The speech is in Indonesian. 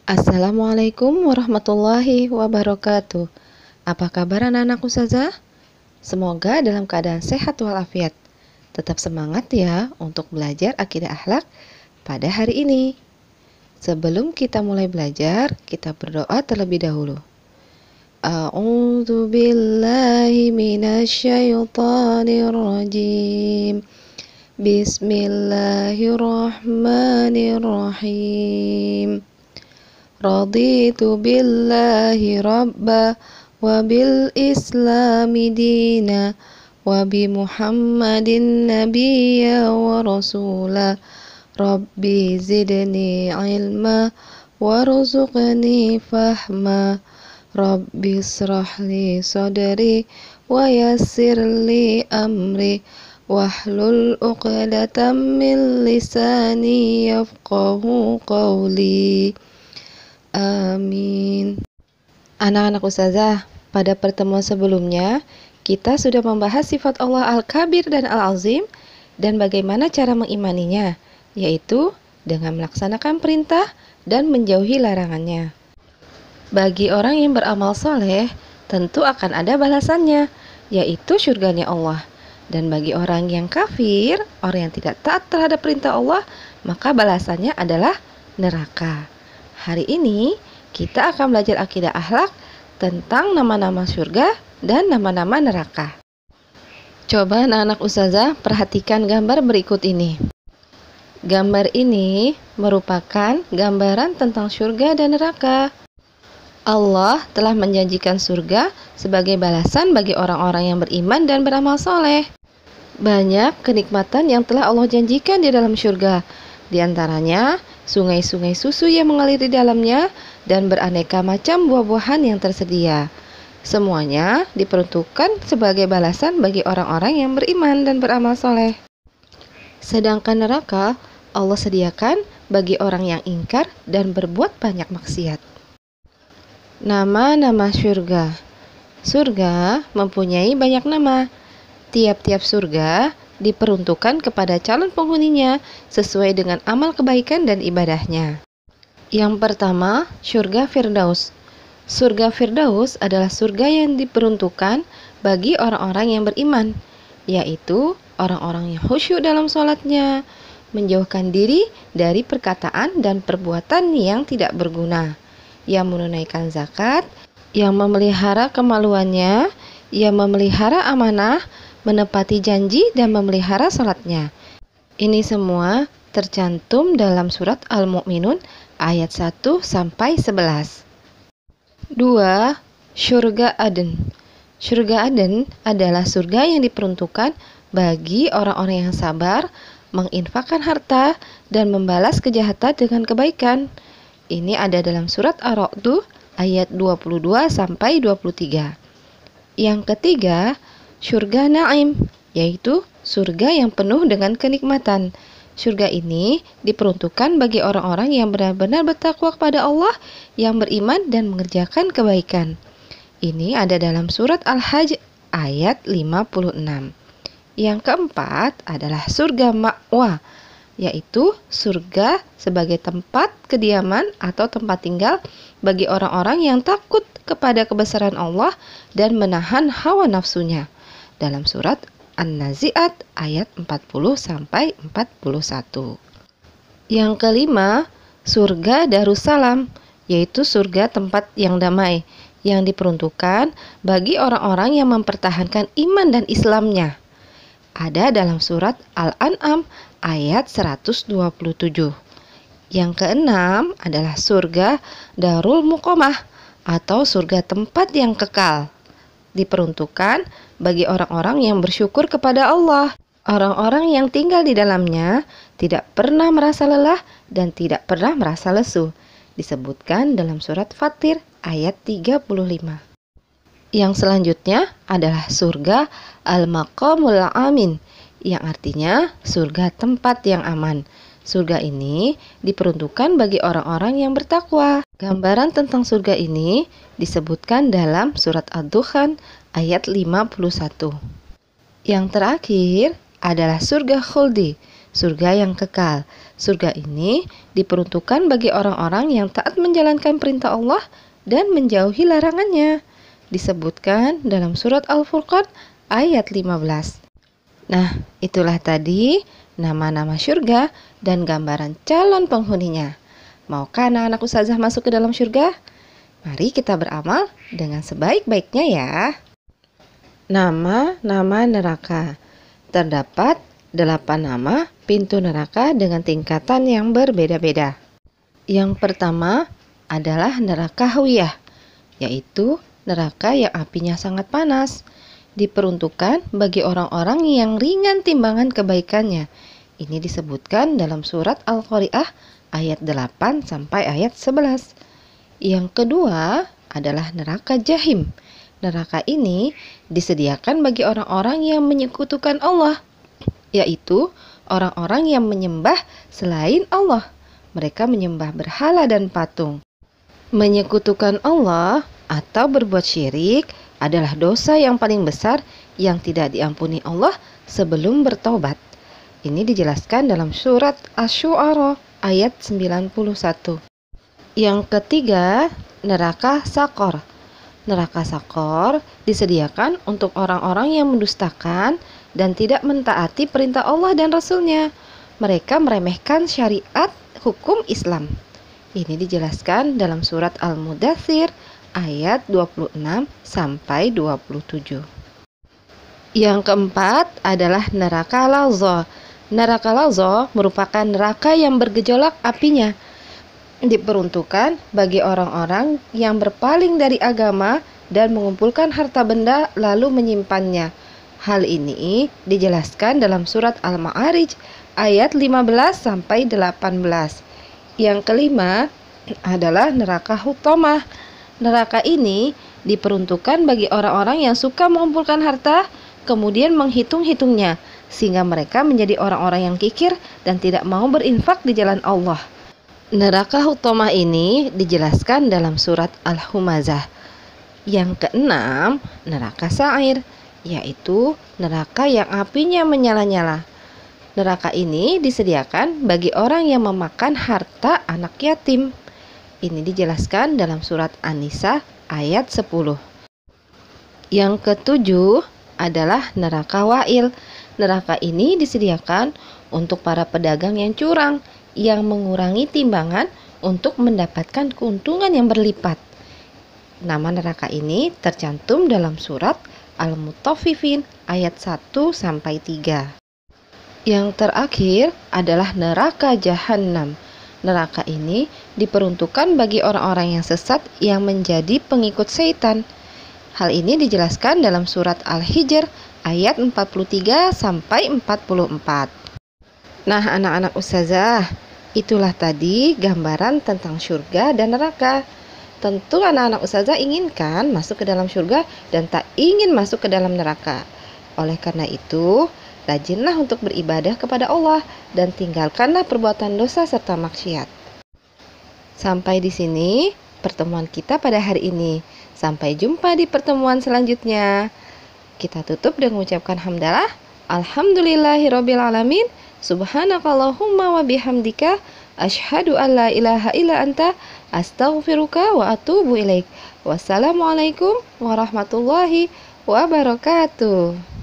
Assalamualaikum warahmatullahi wabarakatuh. Apa kabar anak-anak ustazah? Semoga dalam keadaan sehat walafiat. Tetap semangat ya untuk belajar akidah akhlak pada hari ini. Sebelum kita mulai belajar, kita berdoa terlebih dahulu. A'udzu billahi minasyaitonir rajim. Bismillahirrahmanirrahim. Raditu billahi rabba wa bil islami dina wa bi muhammadin nabiyya wa rasula. Rabbi zidni ilma warzuqni fahma. Rabbi israhli sadri wa yassirli amri wahlul uqdatam min lisani yafqahu qawli. Amin. Anak-anak ustazah, pada pertemuan sebelumnya kita sudah membahas sifat Allah Al-Kabir dan Al-Azim dan bagaimana cara mengimaninya, yaitu dengan melaksanakan perintah dan menjauhi larangannya. Bagi orang yang beramal soleh, tentu akan ada balasannya, yaitu surganya Allah. Dan bagi orang yang kafir, orang yang tidak taat terhadap perintah Allah, maka balasannya adalah neraka. Hari ini kita akan belajar akidah akhlak tentang nama-nama surga dan nama-nama neraka. Coba anak-anak ustazah perhatikan gambar berikut ini. Gambar ini merupakan gambaran tentang surga dan neraka. Allah telah menjanjikan surga sebagai balasan bagi orang-orang yang beriman dan beramal soleh. Banyak kenikmatan yang telah Allah janjikan di dalam surga. Di antaranya sungai-sungai susu yang mengalir di dalamnya dan beraneka macam buah-buahan yang tersedia. Semuanya diperuntukkan sebagai balasan bagi orang-orang yang beriman dan beramal soleh. Sedangkan neraka Allah sediakan bagi orang yang ingkar dan berbuat banyak maksiat. Nama-nama surga. Surga mempunyai banyak nama. Tiap-tiap surga diperuntukkan kepada calon penghuninya sesuai dengan amal kebaikan dan ibadahnya. Yang pertama, surga Firdaus. Surga Firdaus adalah surga yang diperuntukkan bagi orang-orang yang beriman, yaitu orang-orang yang khusyuk dalam sholatnya, menjauhkan diri dari perkataan dan perbuatan yang tidak berguna, yang menunaikan zakat, yang memelihara kemaluannya, yang memelihara amanah, menepati janji dan memelihara salatnya. Ini semua tercantum dalam surat Al-Mu'minun ayat 1 sampai 11. 2. Surga Aden. Surga Aden adalah surga yang diperuntukkan bagi orang-orang yang sabar, menginfakkan harta dan membalas kejahatan dengan kebaikan. Ini ada dalam surat Ar-Ra'd ayat 22 sampai 23. Yang ketiga, surga Naim, yaitu surga yang penuh dengan kenikmatan. Surga ini diperuntukkan bagi orang-orang yang benar-benar bertakwa kepada Allah, yang beriman dan mengerjakan kebaikan. Ini ada dalam surat Al-Hajj ayat 56. Yang keempat adalah surga Ma'wa, yaitu surga sebagai tempat kediaman atau tempat tinggal bagi orang-orang yang takut kepada kebesaran Allah dan menahan hawa nafsunya. Dalam surat An-Nazi'at ayat 40 sampai 41. Yang kelima, surga Darussalam, yaitu surga tempat yang damai yang diperuntukkan bagi orang-orang yang mempertahankan iman dan Islamnya. Ada dalam surat Al-An'am ayat 127. Yang keenam adalah surga Darul Muqamah atau surga tempat yang kekal. Diperuntukkan bagi orang-orang yang bersyukur kepada Allah. Orang-orang yang tinggal di dalamnya tidak pernah merasa lelah dan tidak pernah merasa lesu. Disebutkan dalam surat Fatir ayat 35. Yang selanjutnya adalah surga Al-Maqamul Amin, yang artinya surga tempat yang aman. Surga ini diperuntukkan bagi orang-orang yang bertakwa. Gambaran tentang surga ini disebutkan dalam surat Ad-Dukhan ayat 51. Yang terakhir adalah surga Khuldi. surga yang kekal. Surga ini diperuntukkan bagi orang-orang yang taat menjalankan perintah Allah dan menjauhi larangannya. Disebutkan dalam surat Al-Furqan ayat 15. Nah, itulah tadi nama-nama surga dan gambaran calon penghuninya. Maukah anak-anak ustazah masuk ke dalam surga? Mari kita beramal dengan sebaik-baiknya ya. Nama-nama neraka. Terdapat 8 nama pintu neraka dengan tingkatan yang berbeda-beda. Yang pertama adalah neraka hawiyah, yaitu neraka yang apinya sangat panas. Diperuntukkan bagi orang-orang yang ringan timbangan kebaikannya. Ini disebutkan dalam surat Al-Qari'ah ayat 8 sampai ayat 11. Yang kedua adalah neraka jahim. Neraka ini disediakan bagi orang-orang yang menyekutukan Allah, yaitu orang-orang yang menyembah selain Allah. Mereka menyembah berhala dan patung. Menyekutukan Allah atau berbuat syirik adalah dosa yang paling besar yang tidak diampuni Allah sebelum bertobat. Ini dijelaskan dalam surat Asy-Syu'ara ayat 91. Yang ketiga, neraka Sakor. Neraka Sakor disediakan untuk orang-orang yang mendustakan dan tidak mentaati perintah Allah dan Rasul-Nya. Mereka meremehkan syariat hukum Islam. Ini dijelaskan dalam surat Al-Mudaththir ayat 26 sampai 27. Yang keempat adalah neraka Lazza. Neraka Lazza merupakan neraka yang bergejolak apinya. Diperuntukkan bagi orang-orang yang berpaling dari agama dan mengumpulkan harta benda lalu menyimpannya. Hal ini dijelaskan dalam surat Al-Ma'arij ayat 15 sampai 18. Yang kelima adalah neraka Hutamah. Neraka ini diperuntukkan bagi orang-orang yang suka mengumpulkan harta kemudian menghitung-hitungnya sehingga mereka menjadi orang-orang yang kikir dan tidak mau berinfak di jalan Allah. Neraka Hutamah ini dijelaskan dalam surat Al-Humazah. Yang keenam, neraka Sa'ir, yaitu neraka yang apinya menyala-nyala. Neraka ini disediakan bagi orang yang memakan harta anak yatim. Ini dijelaskan dalam surat An-Nisa ayat 10. Yang ketujuh adalah neraka Wa'il. Neraka ini disediakan untuk para pedagang yang curang, yang mengurangi timbangan untuk mendapatkan keuntungan yang berlipat. Nama neraka ini tercantum dalam surat Al-Mutaffifin ayat 1 sampai 3. Yang terakhir adalah neraka Jahannam. Neraka ini diperuntukkan bagi orang-orang yang sesat yang menjadi pengikut setan. Hal ini dijelaskan dalam surat Al-Hijr ayat 43 sampai 44. Nah, anak-anak ustazah, itulah tadi gambaran tentang surga dan neraka. Tentu anak-anak ustazah inginkan masuk ke dalam surga dan tak ingin masuk ke dalam neraka. Oleh karena itu, rajinlah untuk beribadah kepada Allah dan tinggalkanlah perbuatan dosa serta maksiat. Sampai di sini pertemuan kita pada hari ini. Sampai jumpa di pertemuan selanjutnya. Kita tutup dengan mengucapkan hamdalah. Alhamdulillahirabbil alamin. Subhanakallahumma wa bihamdika asyhadu an la ilaha illa anta astaghfiruka wa atubu ilaik. Wassalamualaikum warahmatullahi wabarakatuh.